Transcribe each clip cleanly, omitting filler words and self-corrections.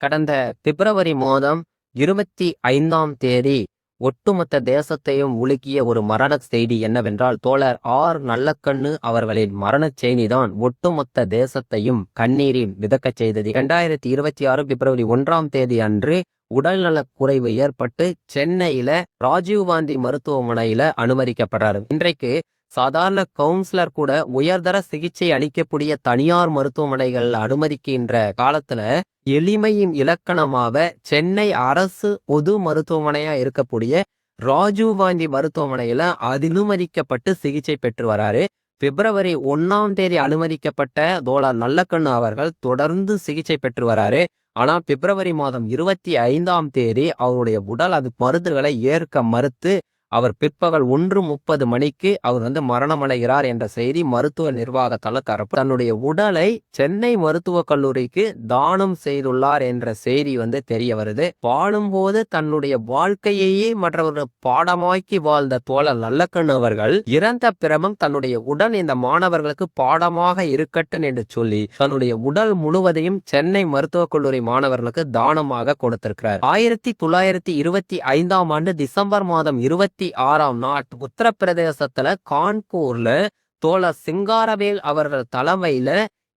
கடந்த பிப்ரவரி மாதம் 25ஆம் தேதி ஒட்டுமொத்த தேசத்தையும் உலுக்கிய ஒரு மரண செய்தி என்னவென்றால், தோழர் நல்லக்கண்ணு அவர்களின் மரண செய்திதான் ஒட்டுமொத்த தேசத்தையும் கண்ணீரில் மிதக்கச் செய்தது. 2026 பிப்ரவரி 1ஆம் தேதி அன்று உடல்நலக் குறைவு ஏற்பட்டு சென்னையில ராஜீவ்காந்தி மருத்துவமனையில அனுமதிக்கப்படுறாரு. இன்றைக்கு சாதாரண கவுன்சிலர் கூட உயர்தர சிகிச்சை அளிக்கக்கூடிய தனியார் மருத்துவமனைகள் அனுமதிக்கின்ற காலத்துல எளிமையின் இலக்கணமாக சென்னை அரசு பொது மருத்துவமனையா இருக்கக்கூடிய ராஜீவ்காந்தி மருத்துவமனையில அனுமதிக்கப்பட்டு சிகிச்சை பெற்று வராரு. பிப்ரவரி 1ஆம் தேதி அனுமதிக்கப்பட்ட தோழர் நல்லக்கண்ணு அவர்கள் தொடர்ந்து சிகிச்சை பெற்று வராரு. ஆனா பிப்ரவரி மாதம் 25ஆம் தேதி அவருடைய உடல் அது மருந்துகளை ஏற்க மறுத்து அவர் பிற்பகல் 1:30 மணிக்கு அவர் மரணமடைகிறார் என்ற செய்தி மருத்துவ நிர்வாகத்தால் தன்னுடைய உடலை சென்னை மருத்துவக் கல்லூரிக்கு தானம் செய்துள்ளார் என்ற செய்தி தெரிய வருது. வாழும்போது தன்னுடைய வாழ்க்கையையே மற்றவர்கள் பாடமாக்கி வாழ்ந்த தோழர் நல்லக்கண்ணு அவர்கள் இறந்த பிறகும் தன்னுடைய உடல் இந்த மாணவர்களுக்கு பாடமாக இருக்கட்டும் என்று சொல்லி தன்னுடைய உடல் முழுவதையும் சென்னை மருத்துவக் கல்லூரி மாணவர்களுக்கு தானமாக கொடுத்திருக்கிறார். 1925ஆம் ஆண்டு டிசம்பர் மாதம் 26ஆம் நாள் உத்தரப்பிரதேசத்துல கான்பூர்ல தோழர் சிங்காரவேல் அவர்கள் தலைமையில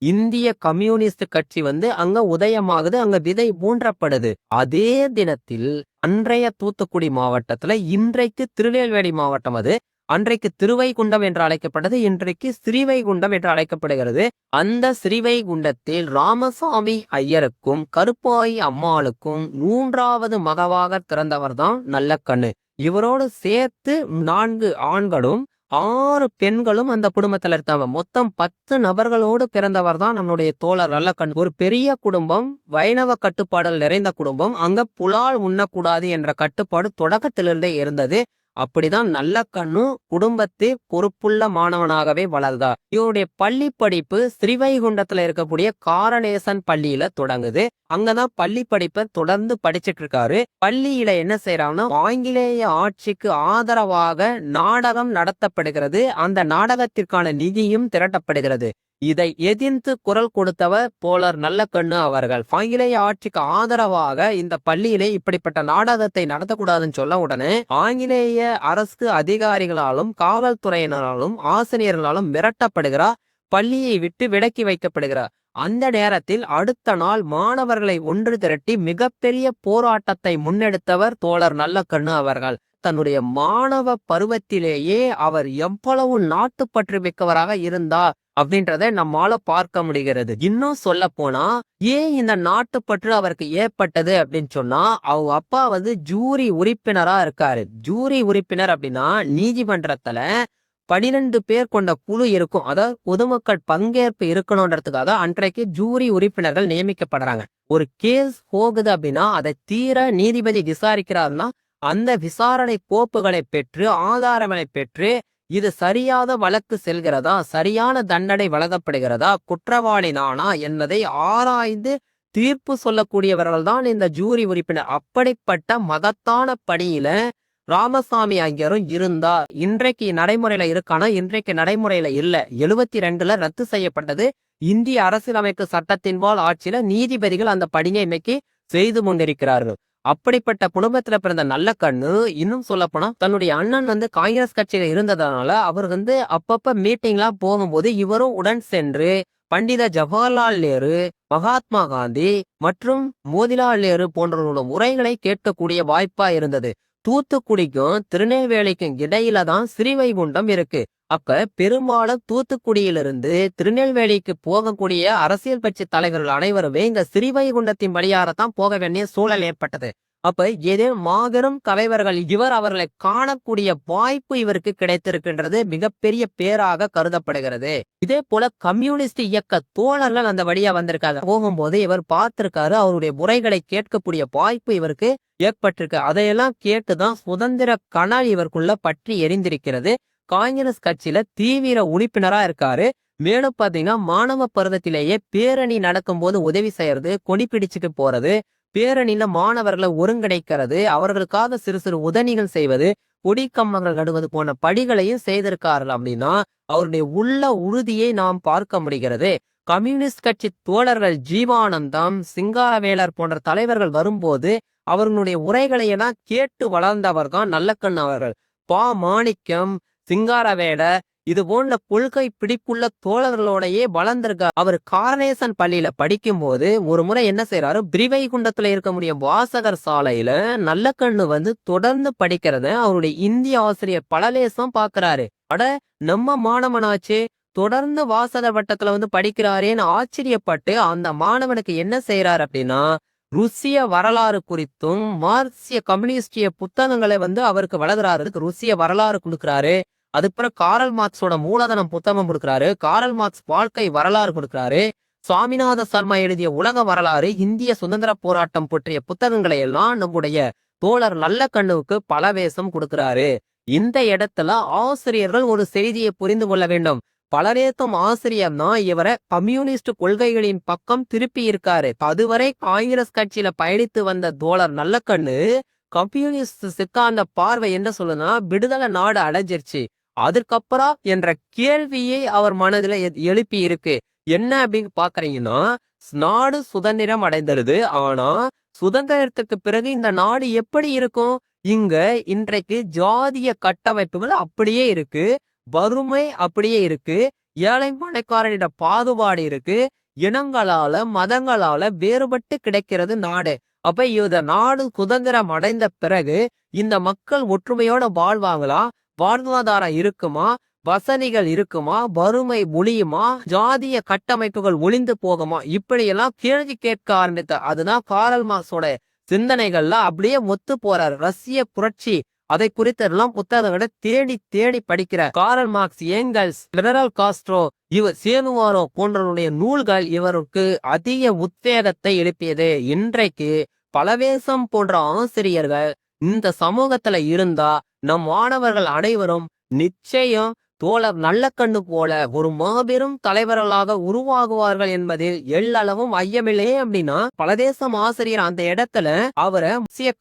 இந்திய கம்யூனிஸ்ட் கட்சி அங்க உதயமாகுது, அங்க விதை ஊன்றப்படுது. அதே தினத்தில் அன்றைய தூத்துக்குடி மாவட்டத்துல இன்றைக்கு திருநெல்வேலி மாவட்டம் அது அன்றைக்கு திருவைகுண்டம் என்று அழைக்கப்பட்டது, இன்றைக்கு ஸ்ரீவைகுண்டம் என்று அழைக்கப்படுகிறது. அந்த ஸ்ரீவைகுண்டத்தில் ராமசாமி ஐயருக்கும் கருப்பாயி அம்மாளுக்கும் 3வது மகவாக பிறந்தவர் தான் நல்லக்கண்ணு. இவரோடு சேர்த்து 4 ஆண்களும் 6 பெண்களும் அந்த குடும்பத்துல இருக்காங்க. மொத்தம் 10 நபர்களோடு பிறந்தவர் தான் நம்மளுடைய தோழர் நல்லக்கண்ணு. ஒரு பெரிய குடும்பம், வைணவ கட்டுப்பாடல் நிறைந்த குடும்பம். அங்க புலால் உண்ணக்கூடாது என்ற கட்டுப்பாடு தொடக்கத்திலிருந்தே இருந்தது. அப்படிதான் நல்லக்கண்ணு குடும்பத்தில் பொறுப்புள்ள மாணவனாகவே வளர்ந்தார். இவருடைய பள்ளி படிப்பு ஸ்ரீவைகுண்டத்துல இருக்கக்கூடிய காரணேசன் பள்ளியில தொடங்குது. அங்கதான் பள்ளி படிப்பை தொடர்ந்து படிச்சுட்டு இருக்காரு. பள்ளியில என்ன செய்யறாங்கன்னா, ஆங்கிலேய ஆட்சிக்கு ஆதரவாக நாடகம் நடத்தப்படுகிறது. அந்த நாடகத்திற்கான நிதியும் திரட்டப்படுகிறது. இதை எதிர்த்து குரல் கொடுத்தவர் தோழர் நல்லக்கண்ணு அவர்கள். ஆங்கிலேய ஆட்சிக்கு ஆதரவாக இந்த பள்ளியிலே இப்படிப்பட்ட நாடகத்தை நடத்தக்கூடாதுன்னு சொல்ல உடனே ஆங்கிலேய அரசு அதிகாரிகளாலும் காவல்துறையினராலும் ஆசிரியர்களாலும் மிரட்டப்படுகிறார். பள்ளியை விட்டு விலக்கி வைக்கப்படுகிறார். அந்த நேரத்தில் அடுத்த நாள் மாணவர்களை ஒன்று திரட்டி மிகப்பெரிய போராட்டத்தை முன்னெடுத்தவர் தோழர் நல்லக்கண்ணு அவர்கள். தன்னுடைய மாணவ பருவத்திலேயே அவர் எவ்வளவு நாட்டுப்பற்று மிக்கவராக இருந்தார் அப்படின்றத நம்மால பார்க்க முடிகிறது. இன்னும் சொல்ல போனா, ஏன் இந்த நாட்டுப்பற்று அவருக்கு ஏற்பட்டது அப்படின்னு சொன்னா, அவங்க அப்பா ஜூரி உறுப்பினரா இருக்காரு. ஜூரி உறுப்பினர் அப்படின்னா நீதிமன்றத்துல 12 பேர் கொண்ட குழு இருக்கும். அதாவது பொதுமக்கள் பங்கேற்பு இருக்கணும்ன்றதுக்காக அன்றைக்கு ஜூரி உறுப்பினர்கள் நியமிக்கப்படுறாங்க. ஒரு கேஸ் போகுது அப்படின்னா அதை தீர நீதிபதி விசாரிக்கிறாருன்னா அந்த விசாரணை கோப்புகளை பெற்று ஆதாரங்களை பெற்று இது சரியான வழக்கு செல்கிறதா, சரியான தண்டனை வழங்கப்படுகிறதா, குற்றவாளி நானா என்பதை ஆராய்ந்து தீர்ப்பு சொல்லக்கூடியவர்கள் தான் இந்த ஜூரி உறுப்பினர். அப்படிப்பட்ட மகத்தான பணியில ராமசாமி ஐயரும் இருந்தா. இன்றைக்கு நடைமுறையில இருக்கானா? இன்றைக்கு நடைமுறையில இல்ல. 72ல ரத்து செய்யப்பட்டது. இந்திய அரசியலமைப்பு சட்டத்தின்பால் ஆட்சியில நீதிபதிகள் அந்த பணியை இன்னைக்கு செய்து கொண்டிருக்கிறார்கள். அப்படிப்பட்ட குடும்பத்துல பிறந்த நல்லக்கண்ணு இன்னும் சொல்ல போனா தன்னுடைய அண்ணன் காங்கிரஸ் கட்சியில இருந்ததுனால அவர் அப்பப்ப மீட்டிங்லாம் போகும்போது இவரும் உடன் சென்று பண்டித ஜவஹர்லால் நேரு, மகாத்மா காந்தி மற்றும் மோதிலால் நேரு போன்றவர்களோட உரைகளை கேட்கக்கூடிய வாய்ப்பா இருந்தது. தூத்துக்குடிக்கும் திருநெல்வேலிக்கும் இடையில தான் ஸ்ரீவைகுண்டம் இருக்கு. அப்ப பெரும்பாலும் தூத்துக்குடியிலிருந்து திருநெல்வேலிக்கு போகக்கூடிய அரசியல் கட்சி தலைவர்கள் அனைவருமே இந்த ஸ்ரீவைகுண்டத்தின் வழியாகத்தான் போக வேண்டிய சூழல் ஏற்பட்டது. அப்ப ஏதேனும் மாபெரும் தலைவர்கள் இவர் அவர்களை காணக்கூடிய வாய்ப்பு இவருக்கு கிடைத்திருக்கின்றது. மிகப்பெரிய பேராக கருதப்படுகிறது. இதே போல கம்யூனிஸ்ட் இயக்க தோழர்கள் அந்த வழியா வந்திருக்காங்க. போகும்போது இவர் பார்த்திருக்காரு. அவருடைய முறைகளை கேட்கக்கூடிய வாய்ப்பு இவருக்கு ஏற்பட்டிருக்கு. அதையெல்லாம் கேட்டுதான் சுதந்திர கனல் இவருக்குள்ள பற்றி எரிந்திருக்கிறது. காங்கிரஸ் கட்சியில தீவிர உறுப்பினரா இருக்காரு. மேலும் பாத்தீங்கன்னா மாணவ பருவத்திலேயே பேரணி நடக்கும் போது உதவி செய்யறது, கொடி பிடிச்சுட்டு போறது, பேரணியில மாணவர்களை ஒருங்கிணைக்கிறது, அவர்களுக்காக சிறு சிறு உதவிகள் செய்வது, கொடி கம்பங்கள் நடுவது போன்ற படிகளையும் செய்திருக்கார்கள். அப்படின்னா அவருடைய உள்ள உறுதியை நாம் பார்க்க முடிகிறது. கம்யூனிஸ்ட் கட்சி தோழர்கள் ஜீவானந்தம், சிங்காரவேலர் போன்ற தலைவர்கள் வரும்போது அவர்களுடைய உரைகளை எல்லாம் கேட்டு வளர்ந்தவர் தான் நல்லக்கண்ணு அவர்கள். மாணிக்கம், சிங்காரவேலர் இது போன்ற கொள்கை பிடிப்புள்ள தோழர்களோடையே வளர்ந்திருக்கார். அவர் காரனேசன் பள்ளியில படிக்கும்போது ஒரு முறை என்ன செய்யறாரு, பிரிவைகுண்டத்துல இருக்க முடிய வாசகர் சாலையில நல்லக்கண்ணு தொடர்ந்து படிக்கிறத அவருடைய இந்திய ஆசிரியர் பலலேசம் பாக்குறாரு. அட, நம்ம மாணவனாச்சே, தொடர்ந்து வாசகர் வட்டத்துல படிக்கிறாரேன்னு ஆச்சரியப்பட்டு அந்த மாணவனுக்கு என்ன செய்யறாரு அப்படின்னா, ருசிய வரலாறு குறித்தும் மார்க்சிய கம்யூனிஸ்டிய புத்தகங்களை அவருக்கு வழங்குறாரு. ருசிய வரலாறு கொடுக்கிறாரு. அதுக்கப்புறம் காரல் மார்க்ஸோட மூலதனம் புத்தகம் கொடுக்கிறாரு. காரல் மார்க்ஸ் வாழ்க்கை வரலாறு கொடுக்கிறாரு. சுவாமிநாத சர்மா எழுதிய உலக வரலாறு, இந்திய சுதந்திர போராட்டம் பற்றிய புத்தகங்களை எல்லாம் நம்முடைய தோழர் நல்லக்கண்ணுவுக்கு பலவேசம் கொடுக்கிறாரு. இந்த இடத்துல ஆசிரியர்கள் ஒரு செய்தியை புரிந்து கொள்ள வேண்டும். பலரேத்தும் ஆசிரியர் தான் இவரை கம்யூனிஸ்ட் கொள்கைகளின் பக்கம் திருப்பி இருக்காரு. அதுவரை காங்கிரஸ் கட்சியில பயணித்து வந்த தோழர் நல்லக்கண்ணு கம்யூனிஸ்ட் சித்தாந்த பார்வை என்ன சொல்லுனா, விடுதலை நாடு அடைஞ்சிருச்சு, அதுக்கப்புறம் என்ற கேள்வியை அவர் மனதில் எழுப்பி இருக்கு. என்ன அப்படின்னு பாக்குறீங்கன்னா, நாடு சுதந்திரம் அடைந்துருது. ஆனா சுதந்திரத்துக்கு பிறகு இந்த நாடு எப்படி இருக்கும்? இங்க இன்றைக்கு ஜாதிய கட்டமைப்புகள் அப்படியே இருக்கு, வறுமை அப்படியே இருக்கு, ஏழை பணக்காரனிட பாகுபாடு இருக்கு, இனங்களால மதங்களால வேறுபட்டு கிடைக்கிறது நாடு. அப்ப இந்த நாடு சுதந்திரம் அடைந்த பிறகு இந்த மக்கள் ஒற்றுமையோட வாழ்வாங்களா? வாழ்வாதாரம் இருக்குமா? வசதிகள் இருக்குமா? வறுமை ஒழியுமா? ஜாதிய கட்டமைப்புகள் ஒளிந்து போகுமா? இப்படியெல்லாம் கேள்வி கேட்க ஆரம்பித்த அதுதான் காரல் மார்க்ஸோட சிந்தனைகள்ல அப்படியே ஒத்து போறாரு. ரஷ்ய புரட்சி அதை குறித்தெல்லாம் புத்தகங்களை தேடி தேடி படிக்கிற Karl Marx, Engels, Fidel Castro, இவர் சேனுவாரோ போன்றவருடைய நூல்கள் இவருக்கு அதிக உத்வேகத்தை எழுப்பியது. இன்றைக்கு பலவேசம் போன்ற ஆசிரியர்கள் இந்த சமூகத்துல இருந்தா நம் மாணவர்கள் அனைவரும் நிச்சயம் தோழர் நல்லக்கண்ணு போல ஒரு மாபெரும் தலைவர்களாக உருவாகுவார்கள் என்பதில் எள்ளளவும் ஐயமில்லை. அப்படின்னா பலதேசம் ஆசிரியர் அந்த இடத்துல அவரை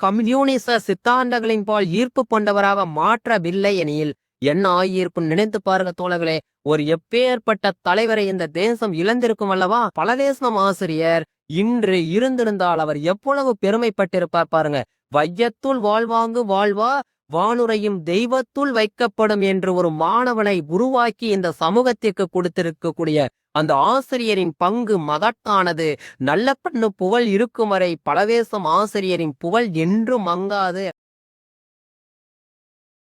கம்யூனிச சித்தாந்தங்களின் பால் ஈர்ப்பு கொண்டவராக மாற்றவில்லை எனில் என்ன ஆகியிருக்கும் நினைத்து பாருங்க தோழர்களே. ஒரு எப்பேற்பட்ட தலைவரை இந்த தேசம் இழந்திருக்கும் அல்லவா? பலதேசம் ஆசிரியர் இன்று இருந்திருந்தால் அவர் எவ்வளவு பெருமைப்பட்டிருப்பார் பாருங்க. வையத்துள் வாழ்வாங்கு வாழ்வா, வானுரையும் தெய்வத்துள் வைக்கப்படும் என்று ஒரு மாணவனை உருவாக்கி இந்த சமூகத்திற்கு கொடுத்திருக்கக்கூடிய அந்த ஆசிரியரின் பங்கு மகத்தானது. நல்லக்கண்ணு புகழ் இருக்கும் வரை பலவேசம் ஆசிரியரின் புகழ் என்றும் மங்காது.